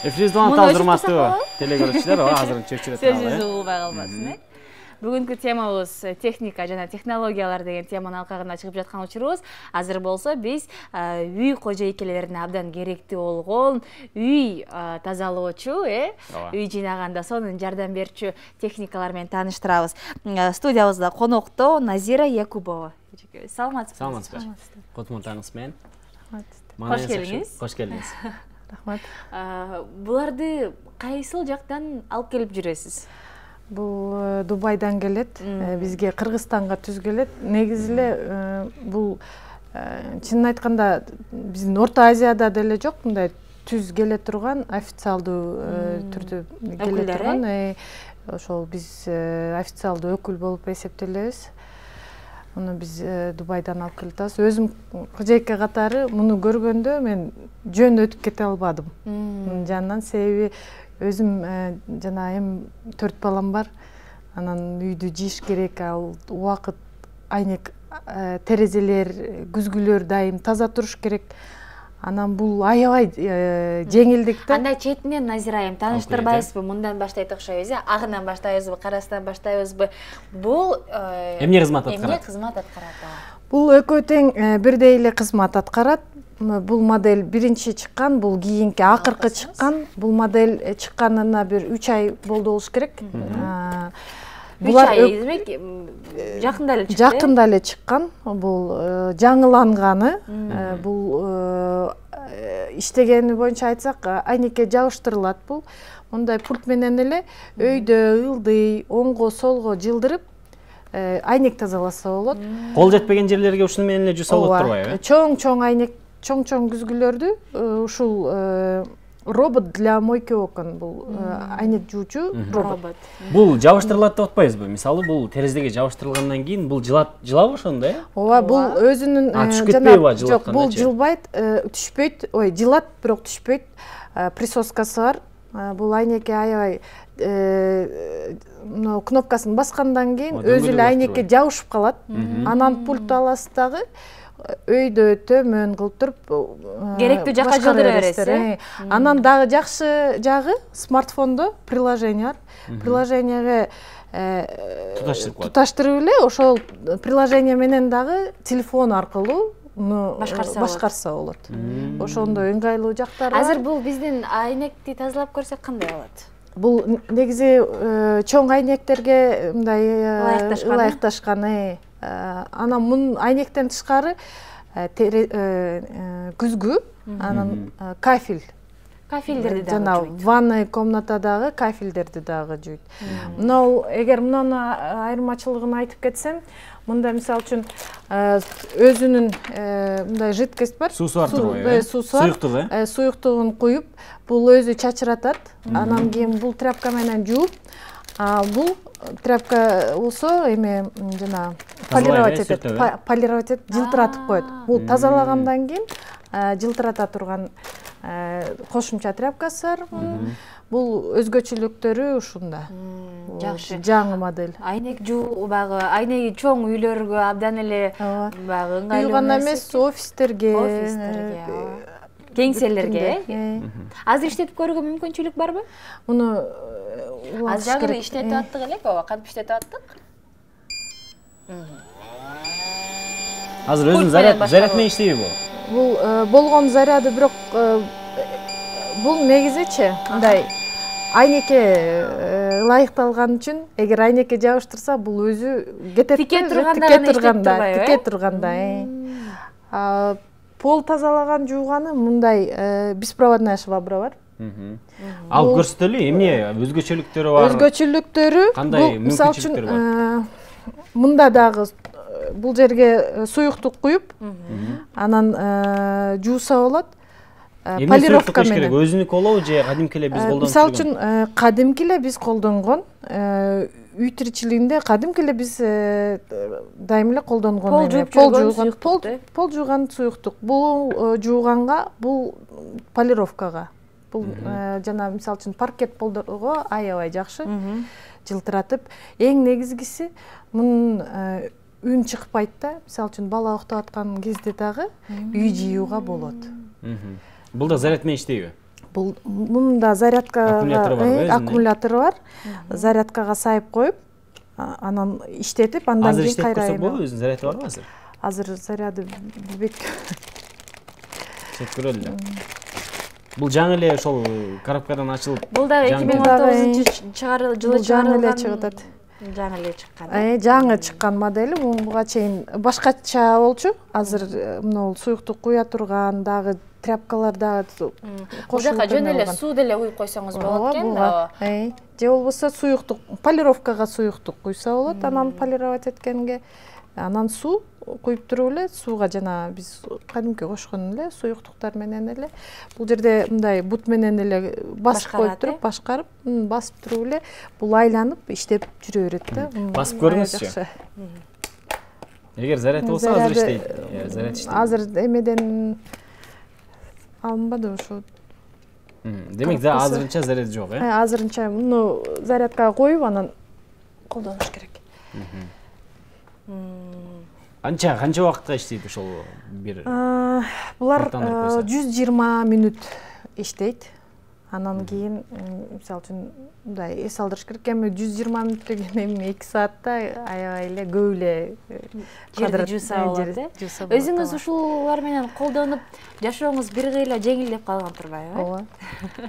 Эфирибизде тазырматтуу телекөрүүчүлөр, азыр чөкчүрөт калды. Сөзүңүздү улбай калбасын. Бүгүнкү темабыз техника жана технологиялар деген теманын алкагына чыгып жаткан учурубуз. Азыр болсо биз үй кожойкелерине абдан керектүү болгон үй тазалоочу, үй жыйнаганда сонун жардам берчү техникалар менен тааныштырабыз. Студиябызда конокто Назира Якубова. Саламатсызбы? Саламатсызбы. Котмуртаңыз менен. Кош келиңиз. Кош келиңиз. Рахмат. Буларды кайсыл жактан алып келип жүрөсүз? Бул Дубайдан келет, бизге Кыргызстанга түз келет. Негизи эле бул чынын айтканда биздин Орто Азияда деле жок, мындай түз келе турган официалдуу түрдө келе турган. Ошол биз официалдуу өкүл болуп эсептелебиз. Муну биз Дубайдан алып келип атабыз. Өзүм кожойке катары муну көргөндө мен жөн өтүп кете албадым. Мунун жанынан себеби өзүм жана эми 4 балам бар. Анан үйдү жыйыш керек, ал убакыт айнек терезелер, күзгүлөр дайым таза туруш керек. Анан бул аябай жеңилдик да. Андай четинен Назира айым тааныштырбайсызбы? Мындан баштайт окшойбуз, Агынан баштайбызбы, Карастан баштайбызбы? Бул эмне кызмат аткарат? Эмне кызмат аткарат? Бул экөө тең бирдей эле кызмат аткарат. Бул модель биринчи чыккан, бул кийинки акыркы чыккан. Бул модель чыкканына бир 3 ай болду болуш керек. 3 ай демек жакында эле чыкты. Жакында эле чыккан. Бул жаңыланганы. Бул иштегени боюнча айтсак, айнекке жабыштырылат бул. Мындай пульт менен эле өйдө ылдый оңго солго жылдырып айнек тазаласа болот. Кол жетпеген жерлерге ушуну менен эле жууса болот турбайбы? Чоң айнек, чоң күзгүлөрдү ушул робот для мойки окон, бул айнек жуучу робот. Бул жабыштырылат деп атпайбызбы? Мисалы, бул терезеге жабыштырылгандан кийин бул жылабы ошондо, Ооба, бул өзүнүн жок, бул жылбайт, түшпөйт, жылат, бирок түшпөйт. Присоскасы бар. Бул айнекке аябай кнопкасын баскандан кийин өзү эле айнекке жабышып калат. Анан пульт аласыз дагы өйдө төмөн кылып туруп керектүү жакка жылдыра бересиз. Анан дагы жакшы жагы смартфондо приложение бар. Приложенияга туташтырып эле ошол приложение менен дагы телефон аркылуу башкарса болот. Ошондой ыңгайлуу жактары бар. Азыр бул биздин айнекти тазалап көрсөк кандай болот? Бул негизи чоң айнектерге мындай ылайыкташкан. Анан мунун айнектен тышкары күзгү, анан кафель. Кафелдерди дагы жана ванный комнатадагы кафелдерди дагы жуйт. Мына эгер мунун айырмачылыгын айтып кетсем, мында мисалы үчүн өзүнүн мындай жидкость бар. Суусу бар турбайбы? Суюктугу, суюктугун куюп, бул өзү чачыратат. Анан кийин бул тряпка менен жууп, бул тряпка болсо эме жана полировать этет, жылтыратып коет. Бул тазалагандан кийин жылтырата турган кошумча тряпкасы бар. Бул өзгөчөлүктөрү ушунда. Жакшы. Жаңы модель. Айнек жуу багы, айнеги чоң үйлөргө абдан эле багы ыңгайлуу. Үй гана эмес, офистерге, кеңселерге. Азыр иштетип көрүүгө мүмкүнчүлүк барбы? Муну азыр жаңы иштетип аттык элек, кантип иштетип аттык? Азыр өзүн заряд менен иштейби бул? Бул болгон заряды, бирок бул негизичи мындай айнекке ылайыкталган үчүн, эгер айнекке жабыштырса, бул өзү кетет. Тике турганда. Пол тазалаган жууганы мындай беспроводная швабра бар. Ал көрсөтөлү, эмне өзгөчөлүктөрү бар? Өзгөчөлүктөрү, кандай мүмкүнчүлүктөрү бар? Мында дагы бул жерге суюктук куюп, анан жууса болот. Полировка менен. Өзүнүкү болобу же кадимки эле биз колдонуп Мисалы үчүн кадимки эле биз колдонгон, үй тиричилигинде кадимки эле биз дайым эле колдонгон пол жууган суюктук. Бул жууганга, бул полировкага. Бул жана мисалы үчүн паркет полдорго аябай жакшы жылтыратып. Эң негизгиси мунун үн чыкпайт да. Мисалы үчүн бала уктап аткан кезде дагы үй жууга болот. Бул да заряд менен иштейби? Бул мында зарядкага аккумулятору бар. Зарядкага сайып коюп, анан иштетип, андан кийин кайра. Азыр иштетип койсок болобу, өзүнүн заряды барбы азыр? Азыр заряды билбейт. Иштетип көрөлү. Бул жаңы эле ошол коробкадан ачылып. Бул да 2019 жылы чыгат. Жаңы эле чыккан. Жаңы чыккан модели, буга чейин башкача болчу. Азыр мына суюктук куя турган, дагы тряпкалар дагы Бул жака жөн эле суу деле куюп койсоңуз болот экен. Же болбосо суюктук, полировкага суюктук куйса болот, анан полировать эткенге анан суу куюп туруп эле, сууга жана биз кадимки кошкон эле суюктуктар менен эле. Бул жерде мындай бут менен эле басып коюп туруп, башкарып, басып туруп эле бул айланып иштеп жүрө берет да. Басып көрүңүзчү. Эгер заряд болсо азыр иштейт. Заряд иштейт. Азыр эмеден алынбады ошо. Демек азырынча заряд жок, э? Азырынча муну зарядкага коюп анан колдонуш керек. Канча убакытка иштейт ошол бир? Булар 120 мүнөт иштейт. Анан кийин мисалы үчүн мындай эс алдырыш керек. Эми 120 мүнөт деген эми 2 саатта аябай эле көп эле жерди жууса болот, э? Өзүңүз ушулар менен колдонуп жашооңуз бир кыйла жеңилдеп калган турбайбы? Ооба.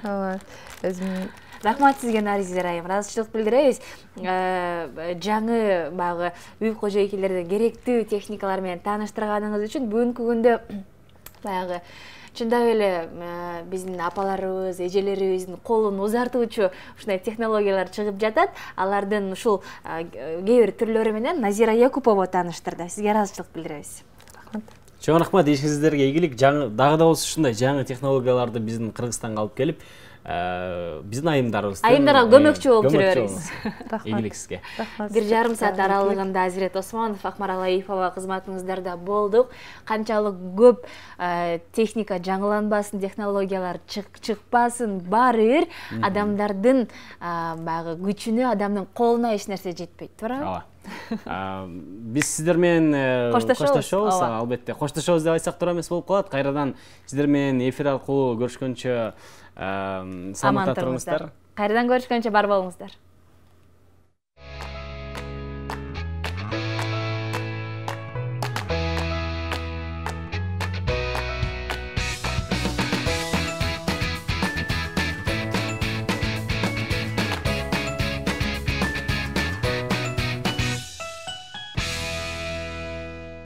Ооба. Өзүм Рахмат сизге, Нариза айым. Ыраазычылык билдиребиз. Жаңы багы үй кожойкелерди керектүү техникалар менен тааныштырганыңыз үчүн бүгүнкү күндө баягы чындап эле биздин апаларыбыз, эжелерибиздин колун узартуучу ушундай технологиялар чыгып жатат. Алардын ушул кээ бир түрлөрү менен Назира Якупова тааныштырды. Сизге ыраазычылык билдиребиз. Рахмат. Чоң рахмат, ишиңиздерге ийгилик. Дагы да болсо ушундай жаңы технологияларды биздин Кыргызстанга алып келип, биздин айымдарга көмөкчү болуп жүрө беребиз. Ийгилик сизге. 1,5 саат аралыгында Азирет Осмонов, Акмарал Аифова кызматыңыздарда болдук. Канчалык көп техника жаңыланбасын, технологиялар чыкпасын, баары бир адамдардын баягы күчүнө, адамдын колуна эч нерсе жетпейт, туурабы? Ооба. Биз сиздер менен коштошобуз, албетте. Коштошобуз деп айтсак туура эмес болуп калат. Кайрадан сиздер менен эфир аркылуу көрүшкөнчө саламатта туруңуздар. Кайрадан көрүшкөнчө бар болуңуздар.